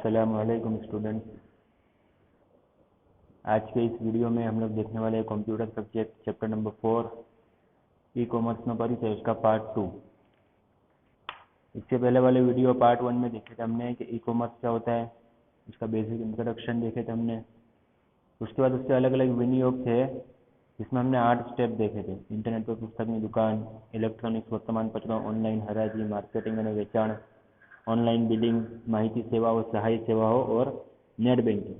अस्सलाम वालेकुम स्टूडेंट्स। आज के इस वीडियो में हम लोग देखने वाले हैं computer subject chapter number 4 e commerce में परिचय, उसका पार्ट 2। इससे पहले वाले वीडियो पार्ट 1 में देखे थे हमने कि ई कॉमर्स क्या होता है, उसका बेसिक इंट्रोडक्शन देखे थे हमने। उसके बाद उसके अलग अलग विनियोग थे जिसमें हमने 8 स्टेप देखे थे। इंटरनेट पर पुस्तकनी दुकान, इलेक्ट्रॉनिक्स वर्तमान पत्रों, ऑनलाइन हराजी, मार्केटिंग અને વેચાણ, ऑनलाइन बिलिंग, माहिती सेवाओं, सहाय सेवाओं और नेट बैंकिंग।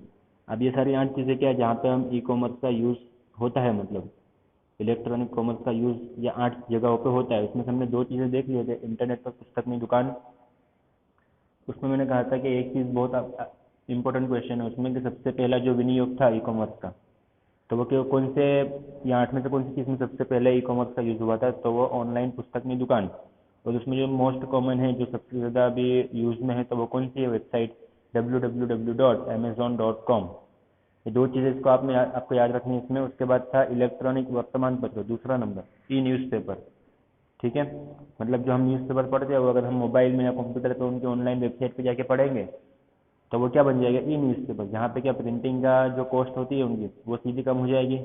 अब ये सारी 8 चीज़ें क्या है जहाँ पे हम ई कॉमर्स का यूज़ होता है, मतलब इलेक्ट्रॉनिक कॉमर्स का यूज़ ये 8 जगहों पे होता है। उसमें से हमने 2 चीज़ें देख लिए थे। इंटरनेट पर पुस्तकनी दुकान, उसमें मैंने कहा था कि एक चीज़ बहुत इंपॉर्टेंट क्वेश्चन है उसमें कि सबसे पहला जो विनियोग था ई कॉमर्स का, तो वो कौन से या 8 में से कौन सी चीज़ में सबसे पहले ई कॉमर्स का यूज़ हुआ था, तो वो ऑनलाइन पुस्तकनी दुकान। और उसमें जो मोस्ट कॉमन है, जो सबसे ज़्यादा अभी यूज़ में है, तो वो कौन सी है वेबसाइट, www.amazon.com। ये 2 चीज़ें इसको आपको याद रखनी है इसमें। उसके बाद था इलेक्ट्रॉनिक वर्तमान पत्र, दूसरा नंबर ई न्यूज़पेपर। ठीक है, मतलब जो हम न्यूज़पेपर पढ़ते हैं वो अगर हम मोबाइल में या कंप्यूटर पर उनकी ऑनलाइन वेबसाइट पर जाके पढ़ेंगे तो वो क्या बन जाएगा, ई न्यूज़पेपर। जहाँ पे क्या प्रिंटिंग का जो कॉस्ट होती है उनकी वो सीधी कम हो जाएगी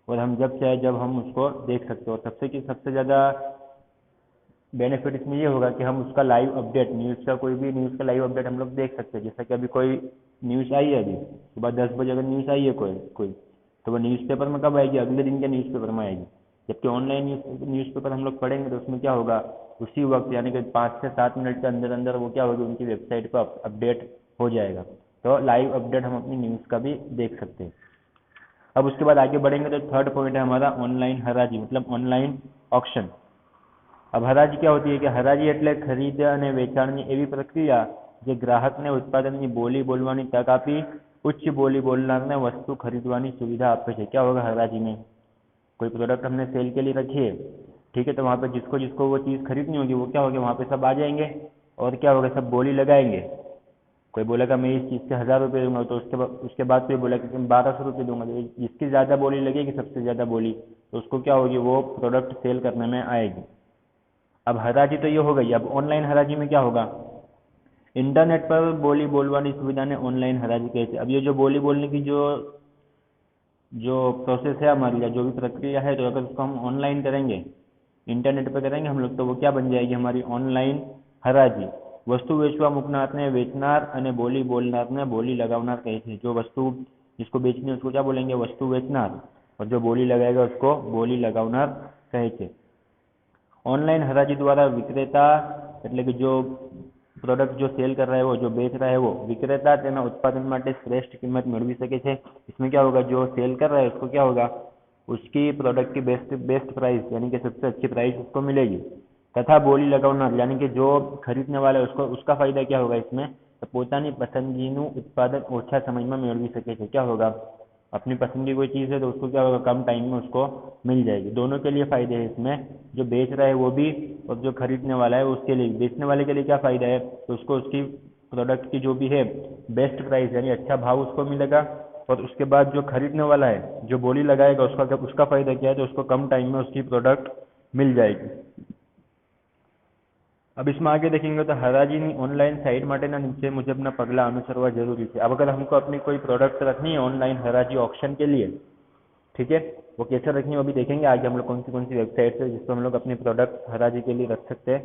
और हम जब चाहे जब हम उसको देख सकते हो। और सबसे ज़्यादा बेनिफिट इसमें ये होगा कि हम उसका लाइव अपडेट, न्यूज़ का कोई भी न्यूज़ का लाइव अपडेट हम लोग देख सकते हैं। जैसा कि अभी कोई न्यूज़ आई है, अभी सुबह 10 बजे अगर न्यूज़ आई है कोई तो वो न्यूज़पेपर में कब आएगी, अगले दिन के न्यूज़पेपर में आएगी। जबकि ऑनलाइन न्यूज़पेपर हम लोग पढ़ेंगे तो उसमें क्या होगा, उसी वक्त यानी कि 5 से 7 मिनट के अंदर अंदर वो क्या होगी, उनकी वेबसाइट पर अपडेट हो जाएगा। तो लाइव अपडेट हम अपनी न्यूज़ का भी देख सकते हैं। अब उसके बाद आगे बढ़ेंगे तो थर्ड पॉइंट है हमारा ऑनलाइन हराजी, मतलब ऑनलाइन ऑक्शन। अब હરાજી क्या होती है कि હરાજી એટલે ખરીદ અને વેચાણની એવી પ્રક્રિયા જે ગ્રાહકને ઉત્પાદનની બોલી બોલવાની તક આપી ઉચ્ચ બોલી બોલનારને વસ્તુ ખરીદવાની સુવિधा આપે છે। क्या होगा हराजी में, कोई प्रोडक्ट हमने सेल के लिए रखी है, ठीक है, तो वहाँ पे जिसको जिसको वो चीज़ खरीदनी होगी वो क्या होगा, वहाँ पे सब आ जाएंगे और क्या होगा, सब बोली लगाएंगे। कोई बोलेगा मैं इस चीज़ के 1000 रुपये दूंगा, तो उसके बाद कोई बोला कि मैं 1200 रुपये दूंगा। तो जिसकी ज़्यादा बोली लगेगी, सबसे ज़्यादा बोली, तो उसको क्या होगी, वो प्रोडक्ट सेल करने में आएगी। अब हराजी तो ये हो गई। अब ऑनलाइन हराजी में क्या होगा, इंटरनेट पर बोली बोलवानी सुविधा ने ऑनलाइन हराजी कहते हैं। अब ये जो बोली बोलने की जो जो प्रोसेस है हमारी, या जो भी प्रक्रिया है, तो अगर उसको हम ऑनलाइन करेंगे, इंटरनेट पर करेंगे हम लोग, तो वो क्या बन जाएगी हमारी ऑनलाइन हराजी। वस्तु वेचवा મૂકનારને વેચનાર અને બોલી બોલનારને બોલી લગાવનાર કહે છે। जो वस्तु जिसको बेचनी है उसको क्या बोलेंगे, वस्तु बेचनार, और जो बोली लगाएगा उसको बोली लगावनार કહે છે। ऑनलाइन हराजी द्वारा विक्रेता એટલે કે जो प्रोडक्ट जो सेल कर रहा है, वो जो बेच रहा है, वो विक्रेता तेना उत्पादन માટે શ્રેષ્ઠ કિંમત મેળવી શકે છે। इसमें क्या होगा, जो सेल कर रहा है उसको क्या होगा, उसकी प्रोडक्ट की बेस्ट प्राइस यानी कि सबसे अच्छी प्राइस उसको मिलेगी। तथा बोली लगावनार यानी कि जो खरीदने वाला है उसको उसका फायदा क्या होगा इसमें, तो પોતાની પસંદગીનું उत्पादन ઓછા સમયમાં મેળવી શકે છે। क्या होगा, अपनी पसंद की कोई चीज़ है तो उसको क्या होगा, कम टाइम में उसको मिल जाएगी। दोनों के लिए फ़ायदे हैं इसमें, जो बेच रहा है वो भी और जो खरीदने वाला है उसके लिए। बेचने वाले के लिए क्या फ़ायदा है, तो उसको उसकी प्रोडक्ट की जो भी है बेस्ट प्राइस यानी अच्छा भाव उसको मिलेगा। और उसके बाद जो खरीदने वाला है, जो बोली लगाएगा, उसका फ़ायदा क्या है, तो उसको कम टाइम में उसकी प्रोडक्ट मिल जाएगी। अब इसमें आगे देखेंगे तो हराजीनी ऑनलाइन साइट माटेना नीचे मुजबना पगला अनुसरवा जरूरी है। अब अगर हमको अपनी कोई प्रोडक्ट रखनी है ऑनलाइन हराजी ऑक्शन के लिए, ठीक है, वो कैसे रखनी है वो भी देखेंगे आगे हम लोग, कौन सी वेबसाइट है जिस पर हम लोग अपनी प्रोडक्ट हराजी के लिए रख सकते हैं।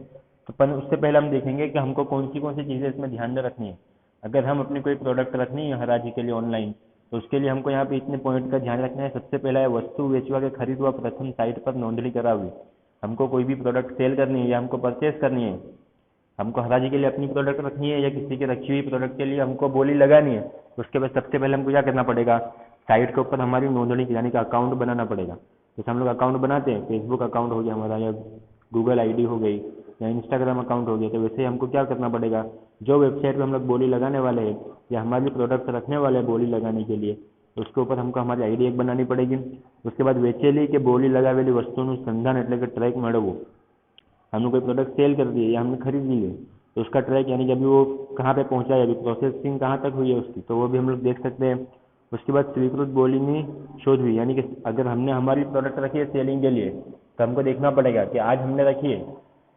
तो उससे पहले हम देखेंगे कि हमको कौन सी चीज़ें इसमें ध्यान में रखनी है। अगर हम अपनी कोई प्रोडक्ट रखनी है हराजी के लिए ऑनलाइन, तो उसके लिए हमको यहाँ पे इतने पॉइंट का ध्यान रखना है। सबसे पहला है वस्तु वेचवा के खरीदवा प्रथम साइट पर नोंदणी करावी। हमको कोई भी प्रोडक्ट सेल करनी है या हमको परचेस करनी है, हमको हराजी के लिए अपनी प्रोडक्ट रखनी है या किसी की रखी हुई प्रोडक्ट के लिए हमको बोली लगानी है, तो उसके बाद सबसे पहले हमको क्या करना पड़ेगा, साइट के ऊपर हमारी नोंदणी यानी कि अकाउंट बनाना पड़ेगा। जैसे हम लोग अकाउंट बनाते हैं, फेसबुक अकाउंट हो गया हमारा, या गूगल आईडी हो गई, या इंस्टाग्राम अकाउंट हो गया, तो वैसे ही हमको क्या करना पड़ेगा, जो वेबसाइट पर हम लोग बोली लगाने वाले हैं या हमारी प्रोडक्ट रखने वाले हैं बोली लगाने के लिए, तो उसके ऊपर हमको हमारी आईडी एक बनानी पड़ेगी। उसके बाद वेचेली के बोली लगावेली वस्तुનું સંધાન એટલે કે ટ્રેક મેળવવો। हमने कोई प्रोडक्ट सेल कर दी है या हमने खरीद ली है, तो उसका ट्रैक यानी कि अभी वो कहाँ पे पहुँचा है, अभी प्रोसेसिंग कहाँ तक हुई है उसकी, तो वो भी हम लोग देख सकते हैं। उसके बाद स्वीकृत बोली में शोध हुई, यानी कि अगर हमने हमारी प्रोडक्ट रखी है सेलिंग के लिए, तो हमको देखना पड़ेगा कि आज हमने रखी है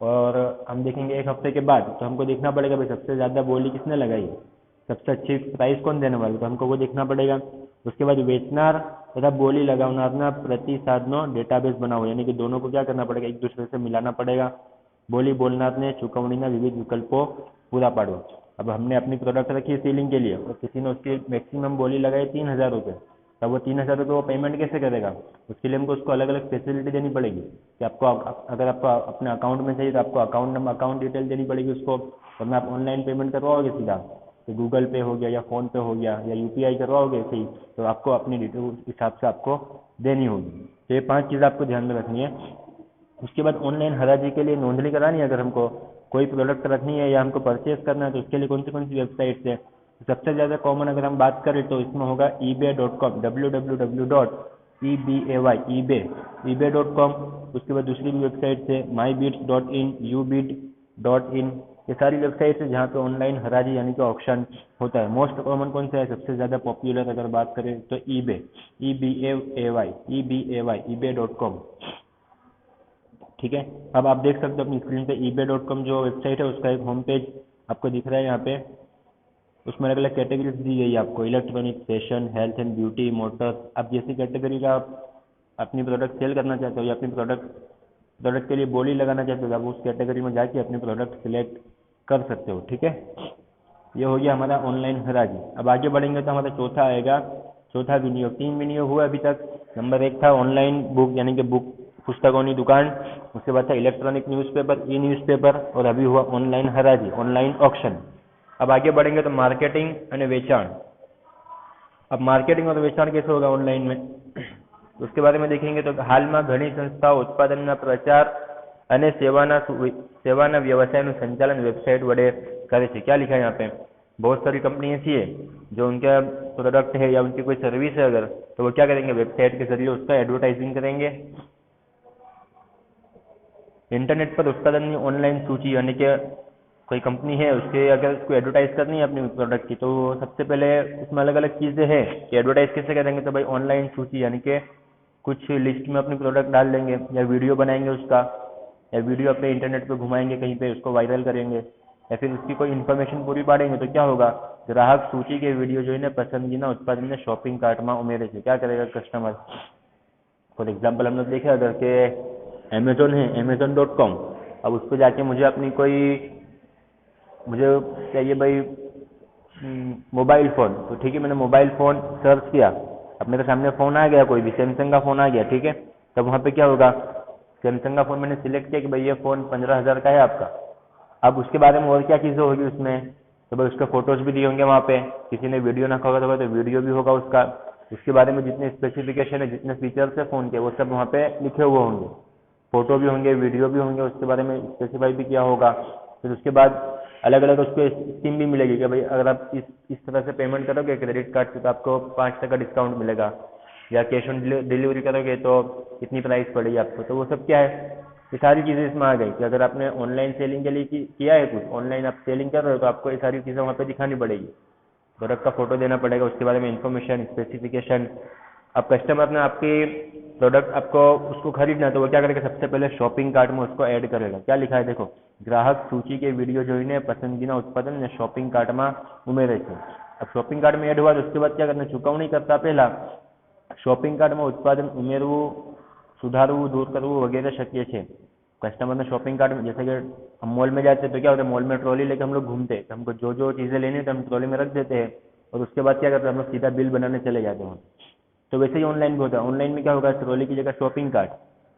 और हम देखेंगे 1 हफ्ते के बाद, तो हमको देखना पड़ेगा भाई सबसे ज़्यादा बोली किसने लगाई है। सबसे अच्छी प्राइस कौन देने वाला, तो हमको वो देखना पड़ेगा। उसके बाद वेचनार तथा बोली लगावनारना प्रतिसादनो डेटाबेस बनाओ, यानी कि दोनों को क्या करना पड़ेगा, एक दूसरे से मिलाना पड़ेगा। बोली बोलनारने चुकवણીના विविध विकल्पों पूरा पाड़ो। अब हमने अपनी प्रोडक्ट रखी है सेलिंग के लिए और किसी ने उसकी मैक्सिमम बोली लगाई 3,000 रुपये, तब वो 3,000 रुपये वो पेमेंट कैसे करेगा, उसके लिए हमको उसको अलग अलग फैसिलिटी देनी पड़ेगी कि आपको अगर आपको अपने अकाउंट में चाहिए तो आपको अकाउंट डिटेल देनी पड़ेगी उसको, वरना आप ऑनलाइन पेमेंट करवाओगे सीधा तो गूगल पे हो गया या फ़ोन पे हो गया या यूपीआई करवाओगे सही, तो आपको अपनी डिटेल उस हिसाब से आपको देनी होगी। तो ये 5 चीज़ आपको ध्यान में रखनी है। उसके बाद ऑनलाइन हराजी के लिए नोंदनी करानी है, अगर हमको कोई प्रोडक्ट रखनी है या हमको परचेज करना है तो उसके लिए कौन सी वेबसाइट है, सबसे ज़्यादा कॉमन अगर हम बात करें तो इसमें होगा ebay.com, www.ebay.com। उसके बाद दूसरी भी वेबसाइट है mybids.in, ubid.in, ये सारी वेबसाइट है जहाँ पे ऑनलाइन हराजी यानी कि ऑक्शन होता है। मोस्ट कॉमन कौन सा है, सबसे ज़्यादा पॉपुलर अगर बात करें तो eBay, ebay.com। ठीक है, अब आप देख सकते हो अपनी स्क्रीन पे ebay.com जो वेबसाइट है उसका एक होम पेज आपको दिख रहा है यहाँ पे। उसमें अलग अलग कैटेगरीज दी गई है आपको, electronic, fashion, health and beauty, Motors. आप जैसी कैटेगरी का आप अपनी प्रोडक्ट सेल करना चाहते हो या अपनी प्रोडक्ट के लिए बोली लगाना चाहते हो, आप उस कैटेगरी में जाके अपनी प्रोडक्ट सिलेक्ट कर सकते हो। ठीक है, ये हो गया हमारा ऑनलाइन हराजी। अब आगे बढ़ेंगे तो हमारा चौथा विनियोग। 3 विनियोग हुआ अभी तक। नंबर 1 था ऑनलाइन बुक यानी कि बुक पुस्तकों की दुकान, उसके बाद था इलेक्ट्रॉनिक न्यूज़पेपर, ई न्यूज़पेपर, और अभी हुआ ऑनलाइन हराजी, ऑनलाइन ऑक्शन। अब आगे बढ़ेंगे तो मार्केटिंग અને વેચાણ। अब मार्केटिंग और वेचाण कैसे होगा ऑनलाइन में, उसके बारे में देखेंगे तो हाल में घनी संस्थाओं उत्पादन प्रचार અને सेवाना व्यवसाय संचालन वेबसाइट वडे करे छे। क्या लिखा है यहाँ पे, बहुत सारी कंपनी ऐसी है जो उनका प्रोडक्ट है या उनकी कोई सर्विस है अगर, तो वो क्या करेंगे, वेबसाइट के जरिए उसका एडवर्टाइजिंग करेंगे। इंटरनेट पर उत्पादन की ऑनलाइन सूची यानी कि कोई कंपनी है उसके अगर उसको एडवर्टाइज करनी है अपनी प्रोडक्ट की, तो सबसे पहले उसमें अलग अलग चीज़ें हैं कि एडवर्टाइज कैसे करेंगे, तो भाई ऑनलाइन सूची यानी कि कुछ लिस्ट में अपनी प्रोडक्ट डाल देंगे या वीडियो बनाएंगे उसका, या वीडियो अपने इंटरनेट पे घुमाएंगे कहीं पे, उसको वायरल करेंगे, या फिर उसकी कोई इन्फॉर्मेशन पूरी पाड़ेंगे। तो क्या होगा, ग्राहक सूची के वीडियो जो है पसंदीदा उत्पादन ने शॉपिंग कार्ट में उमेरे छे। क्या करेगा कस्टमर, फॉर एग्जाम्पल हम लोग देखे अगर के अमेजोन है amazon.com, अब उस पर जाके मुझे चाहिए भाई मोबाइल फ़ोन, तो ठीक है मैंने मोबाइल फ़ोन सर्च किया, अब मेरे सामने फ़ोन आ गया, कोई भी सैमसंग का फ़ोन आ गया, ठीक है। तब वहाँ पे क्या होगा, सैमसंग का फ़ोन मैंने सिलेक्ट किया कि भाई ये फ़ोन 15,000 का है आपका। अब उसके बारे में और क्या चीज़ें होगी उसमें, तो भाई उसके फ़ोटोज़ भी दिए होंगे वहाँ पे, किसी ने वीडियो ना होगा तो वीडियो भी होगा उसका, उसके बारे में जितने स्पेसिफिकेशन है, जितने फीचर्स है फ़ोन के, वो सब वहाँ पे लिखे हुए होंगे, फ़ोटो भी होंगे, वीडियो भी होंगे, उसके बारे में स्पेसिफाई भी किया होगा। फिर उसके बाद अलग अलग उसको स्कीम भी मिलेगी कि भाई अगर आप इस तरह से पेमेंट करोगे क्रेडिट कार्ड से तो आपको 5% डिस्काउंट मिलेगा, या कैश ऑन डिलीवरी करोगे तो इतनी प्राइस पड़ेगी आपको। तो वो सब क्या है, ये सारी चीज़ें इसमें आ गई कि अगर आपने ऑनलाइन सेलिंग के लिए किया है कुछ, ऑनलाइन आप सेलिंग कर रहे हो तो आपको ये सारी चीज़ें वहाँ पे दिखानी पड़ेगी। प्रोडक्ट का फोटो देना पड़ेगा, उसके बारे में इंफॉर्मेशन, स्पेसिफिकेशन। अब कस्टमर ने आपकी प्रोडक्ट आपको उसको खरीदना है तो वो क्या करेगा, सबसे पहले शॉपिंग कार्ट में उसको ऐड करेगा। क्या लिखा है देखो, ग्राहक सूची के वीडियो જોઈને પસંદગીના उत्पादन ने शॉपिंग कार्ट में उमेरे छे। अब शॉपिंग कार्ट में ऐड हुआ तो उसके बाद क्या करना, चुकवणी करता पहला शॉपिंग कार्ट में उत्पादन उमेरવું, सुधारવું, दूर करવું वगैरह शक्य है। कस्टमर ने शॉपिंग कार्ट में, जैसे कि हम मॉल में जाते हैं तो क्या होता है, मॉल में ट्रॉली लेकर हम लोग घूमते हैं, तो हमको जो जो चीज़ें लेनी है तो हम ट्रॉली में रख देते हैं और उसके बाद क्या करते हैं, हम लोग सीधा बिल बनाने चले जाते हैं। तो वैसे ही ऑनलाइन भी होता है। ऑनलाइन में क्या होगा, ट्रॉली की जगह शॉपिंग कार्ट,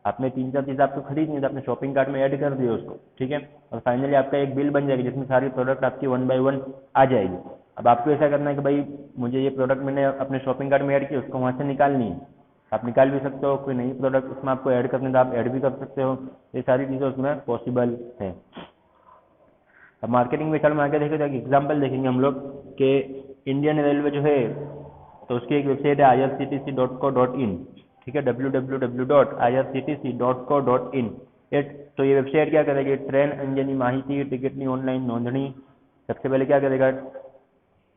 आपने 3-4 चीज़ आपको खरीदनी है तो आपने शॉपिंग कार्ट में ऐड कर दिया उसको, ठीक है। और फाइनली आपका एक बिल बन जाएगी जिसमें सारी प्रोडक्ट आपकी 1 बाय 1 आ जाएगी। अब आपको ऐसा करना है कि भाई मुझे ये प्रोडक्ट मैंने अपने शॉपिंग कार्ट में ऐड की, उसको वहाँ से निकालनी है, आप निकाल भी सकते हो। कोई नई प्रोडक्ट उसमें आपको ऐड करनी है तो आप ऐड भी कर सकते हो। ये सारी चीज़ें उसमें पॉसिबल है। अब मार्केटिंग वेचाण में आगे देखें तो एक एग्जाम्पल देखेंगे हम लोग कि इंडियन रेलवे जो है तो उसकी एक वेबसाइट है irctc.co.in, ठीक है, www.irctc.co.in। तो ये वेबसाइट क्या करेगी, ट्रेन अंगेनी माहिती, टिकट की ऑनलाइन नोंदणी। सबसे पहले क्या करेगा,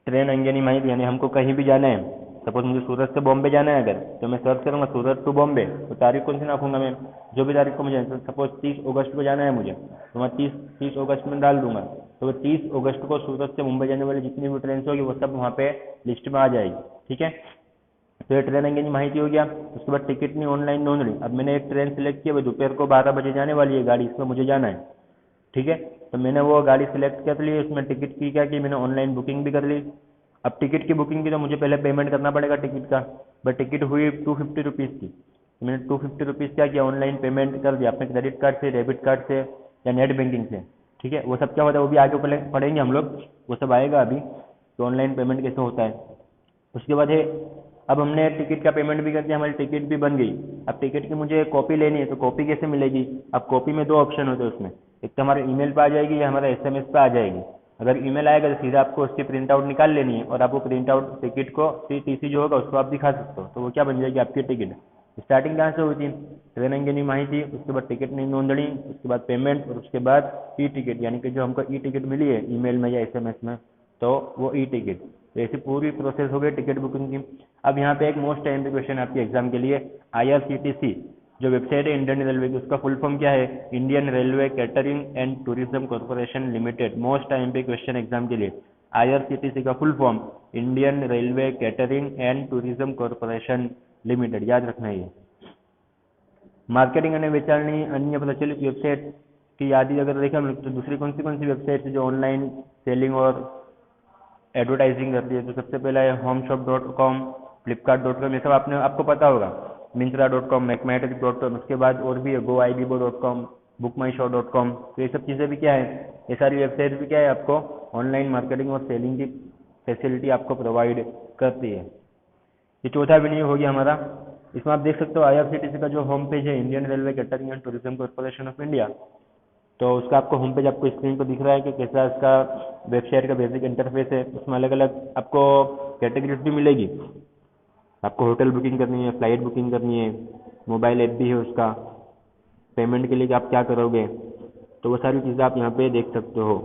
ट्रेन अंगेनी माहिती, यानी हमको कहीं भी जाना है, सपोज मुझे सूरत से बॉम्बे जाना है अगर, तो मैं सर्च करूँगा सूरत टू बॉम्बे, तो तारीख कौन सी नाखूंगा मैं, जो भी तारीख को मुझे, सपोज 30 अगस्त को जाना है मुझे, तो मैं 30 अगस्त में डाल दूंगा। तो तो वो 30 अगस्त को सूरत से मुंबई जाने वाली जितनी भी ट्रेन होगी वो सब वहाँ पे लिस्ट में आ जाएगी। ठीक है, तो ये ट्रेन अंगे की माहिती हो गया। उसके बाद टिकट नहीं, ऑनलाइन नोंदणी। अब मैंने एक ट्रेन सेलेक्ट की है, दोपहर को 12 बजे जाने वाली है गाड़ी, इसमें मुझे जाना है। ठीक है, तो मैंने वो गाड़ी सिलेक्ट कर ली, उसमें टिकट की क्या कि मैंने ऑनलाइन बुकिंग भी कर ली। अब टिकट की बुकिंग की तो मुझे पहले पेमेंट करना पड़ेगा टिकट का, बट टिकट हुई 250 रुपीज़ की। तो मैंने 250 रुपीज़ क्या किया, ऑनलाइन पेमेंट कर दिया अपने क्रेडिट कार्ड से, डेबिट कार्ड से या नेट बैंकिंग से। ठीक है, वो सब क्या होता है वो भी आगे पढ़ेंगे हम लोग, वो सब आएगा अभी तो ऑनलाइन पेमेंट कैसे होता है। उसके बाद है, अब हमने टिकट का पेमेंट भी कर दिया, हमारी टिकट भी बन गई। अब टिकट की मुझे कॉपी लेनी है, तो कॉपी कैसे मिलेगी। अब कॉपी में दो ऑप्शन होते हैं उसमें, एक तो हमारे ईमेल पे आ जाएगी या हमारे एसएमएस पे आ जाएगी। अगर ईमेल आएगा तो सीधा आपको उसकी प्रिंट आउट निकाल लेनी है और आप वो प्रिंट आउट टिकट को टीसी जो होगा उसको आप दिखा सकते हो, तो वो क्या बन जाएगी आपकी टिकट। स्टार्टिंग कहाँ से हुई थी, ट्रेन अंगेनी माहिती, उसके बाद टिकट नहीं नोंदणी, उसके बाद पेमेंट और उसके बाद ई टिकट, यानी कि जो हमको ई टिकट मिली है ईमेल में या एसएमएस में, तो वो ई टिकट। तो ऐसी पूरी प्रोसेस हो गई टिकट बुकिंग की। अब यहाँ पे एक मोस्ट टाइम क्वेश्चन आपके एग्जाम के लिए, आईआरसीटीसी जो वेबसाइट है इंडियन रेलवे की, उसका फुल फॉर्म क्या है, Indian railway catering and tourism corporation limited. Most time पे क्वेश्चन एग्जाम के लिए, आईआरसीटीसी का full form Indian railway catering and tourism corporation limited, याद रखना है ये। मार्केटिंग અને વેચાણની अन्य प्रचलित वेबसाइट की यादी अगर देखें हम लोग तो दूसरी कौन सी वेबसाइट है जो ऑनलाइन सेलिंग और एडवर्टाइजिंग करती है, तो सबसे पहला है homeshop.com, flipkart.com, ये सब आपको पता होगा, myntra.com, macmatrix.com, उसके बाद और भी है goibibo.com, bookmyshow.com। तो ये सब चीज़ें भी क्या है, ये सारी वेबसाइट भी क्या है आपको ऑनलाइन मार्केटिंग और सेलिंग की फैसिलिटी आपको प्रोवाइड करती है। ये चौथा वीडियो हो गया हमारा। इसमें आप देख सकते हो आईआरसीटीसी का जो होम पेज है Indian railway catering and tourism corporation of India, तो उसका आपको होम पेज आपको स्क्रीन पर दिख रहा है कि कैसा उसका वेबसाइट का बेसिक इंटरफेस है। उसमें अलग अलग आपको कैटेगरीज भी मिलेगी, आपको होटल बुकिंग करनी है, फ्लाइट बुकिंग करनी है, मोबाइल ऐप भी है उसका, पेमेंट के लिए कि आप क्या करोगे, तो वो सारी चीज़ें आप यहाँ पे देख सकते हो।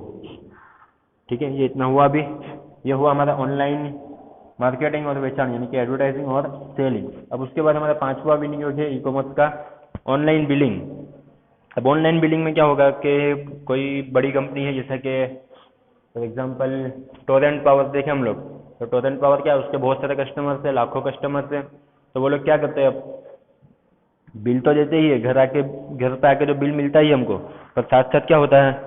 ठीक है, ये इतना हुआ अभी, ये हुआ हमारा ऑनलाइन मार्केटिंग और वेचाण यानी कि एडवर्टाइजिंग और सेलिंग। अब उसके बाद हमारा पांचवा विनियोग है ई कॉमर्स का, ऑनलाइन बिलिंग। अब ऑनलाइन बिलिंग में क्या होगा कि कोई बड़ी कंपनी है जैसे कि फॉर एग्जांपल टोरेंट पावर देखें हम लोग, तो टोरेंट पावर क्या है, उसके बहुत सारे कस्टमर्स हैं, लाखों कस्टमर्स हैं। तो वो लोग क्या करते हैं, अब बिल तो देते ही है, घर पे आके तो बिल मिलता ही है हमको, पर साथ साथ क्या होता है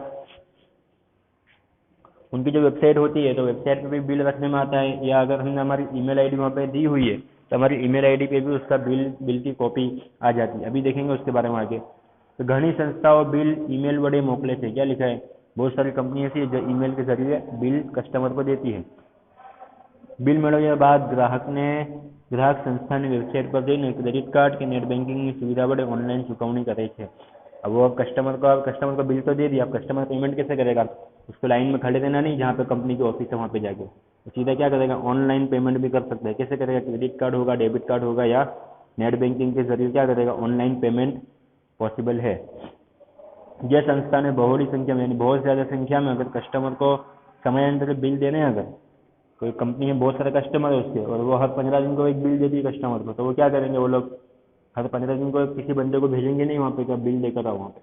उनकी जो वेबसाइट होती है तो वेबसाइट पे भी बिल रखने में आता है, या अगर हमने हमारी ईमेल आईडी वहाँ पे दी हुई है तो हमारी ईमेल आईडी पे भी उसका बिल की कॉपी आ जाती है। अभी देखेंगे उसके बारे में आगे। तो घनी संस्थाओं बिल ईमेल वड़े मोकले थे, क्या लिखा है, बहुत सारी कंपनी ऐसी है जो ईमेल के जरिए बिल कस्टमर को देती है। बिल મેળવ્યા બાદ ગ્રાહક સંસ્થાની વેબસાઇટ પર જઈને ક્રેડિટ કાર્ડ કે નેટ બેન્કિંગની સુવિધા વડે ઓનલાइन ચૂકવણી करे છે। अब वो कस्टमर को बिल तो दे दिया, अब कस्टमर पेमेंट कैसे करेगा, उसको लाइन में खड़े रहना नहीं, जहाँ पे कंपनी की ऑफिस है वहाँ पे जाके तो सीधा क्या करेगा, ऑनलाइन पेमेंट भी कर सकता है। कैसे करेगा, क्रेडिट कार्ड होगा, डेबिट कार्ड होगा या नेट बैंकिंग के जरिए क्या करेगा, ऑनलाइन पेमेंट पॉसिबल है। यह संस्था ने बहुड़ी संख्या में यानी बहुत ज़्यादा संख्या में अगर कस्टमर को समयान्तर बिल देने हैं, अगर कोई कंपनी में बहुत सारे कस्टमर है उसके और वो हर 15 दिन को एक बिल देती है कस्टमर को, तो वो क्या करेंगे, वो लोग हर 15 दिन को किसी बंदे को भेजेंगे नहीं वहाँ पे क्या बिल देकर आओ वहाँ पे।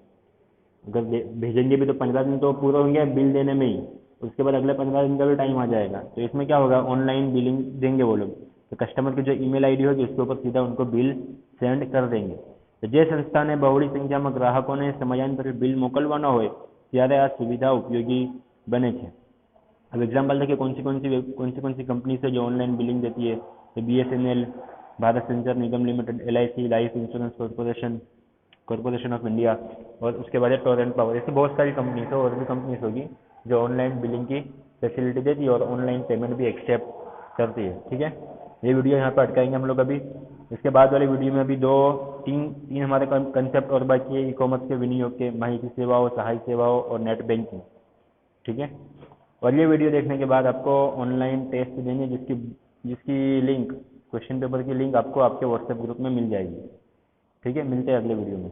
अगर भेजेंगे भी तो 15 दिन तो पूरा होंगे बिल देने में ही, उसके बाद अगले 15 दिन का भी टाइम आ जाएगा। तो इसमें क्या होगा, ऑनलाइन बिलिंग देंगे वो लोग, तो कस्टमर की जो ईमेल आईडी होगी उसके ऊपर सीधा उनको बिल सेंड कर देंगे। तो જે સંસ્થાને બહોળી સંખ્યામાં ગ્રાહકોને સમયાંતરે બિલ મોકલવાના હોય ત્યારે આ સુવિધા ઉપયોગી બને છે। अब एग्जाम्पल देखिए कौन सी कंपनी से जो ऑनलाइन बिलिंग देती है, तो BSNL, Bharat Sanchar Nigam limited, LIC, life insurance corporation of India, और उसके बाद टोरेंट पावर। ऐसी बहुत सारी कंपनीज है और भी कंपनीज होगी जो ऑनलाइन बिलिंग की फैसिलिटी देती है और ऑनलाइन पेमेंट भी एक्सेप्ट करती है। ठीक है, ये वीडियो यहाँ पर अटकाएंगे हम लोग अभी। इसके बाद वाली वीडियो में अभी तीन हमारे कंसेप्ट और बाकी है, ई कॉमर्स के विनियोग के, माहिती सेवाओं, सहायक सेवाओं और नेट बैंकिंग। ठीक है, और ये वीडियो देखने के बाद आपको ऑनलाइन टेस्ट देंगे जिसकी लिंक, क्वेश्चन पेपर की लिंक आपको आपके व्हाट्सएप ग्रुप में मिल जाएगी। ठीक है, मिलते हैं अगले वीडियो में।